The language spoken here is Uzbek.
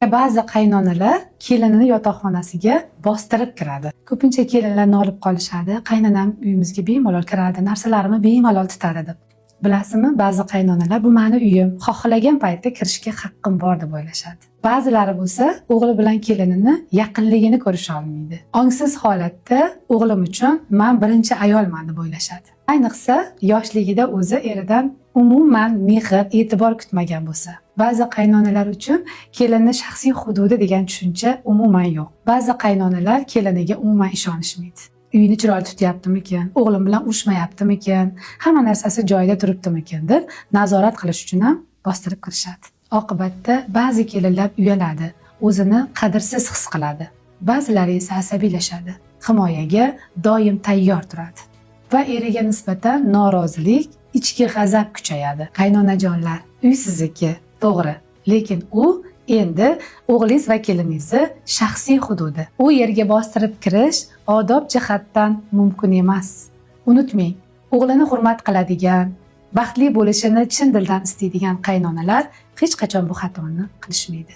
Ba'zi qaynonalar kelinini yotoqxonasiga bostirib kiradi. Ko'pincha kelinlarni olib qolishadi. Qaynonam uyimizga bemalol kiradi, narsalarimni bemalol tutadi deb. Bilasizmi, ba'zi qaynonalar bu meni uyim, xohlagan paytda kirishga haqqim bor deb o'ylashadi. Ba'zilari bo'lsa, o'g'li bilan kelinini yaqinligini ko'risha olmaydi. Ongsiz holatda o'g'lim uchun men birinchi ayolman deb o'ylashadi. Ayniqsa, yoshligida o'zi eridan umuman mehr, e'tibor kutmagan bo'lsa. Ba'zi qaynonalar uchun kelinni shaxsiy hududi degan tushuncha umuman yo'q. Ba'zi qaynonalar keliniga umuman ishonishmaydi. Uyini chiroyli tutyaptimikan, o'g'lim bilan urushmayaptimikan, hamma narsasi joyida turibdimikan deb nazorat qilish uchun ham bostirib kirishadi. Oqibatda ba'zi kelinlar uyaladi, o'zini qadrsiz his qiladi. Ba'zilari esa asabiylashadi, himoyaga doim tayyor turadi. Va eriga nisbatan norozilik, ichki g'azab kuchayadi. Qaynonajonlar, uy sizniki, to'g'ri, lekin u endi o'g'lingiz va keliningizni shaxsiy hududi. U yerga bostirib kirish odob jihatdan mumkin emas. Unutmang, o'g'lini hurmat qiladigan, baxtli bo'lishini chin dildan istaydigan qaynonalar hech qachon bu xatoni qilishmaydi.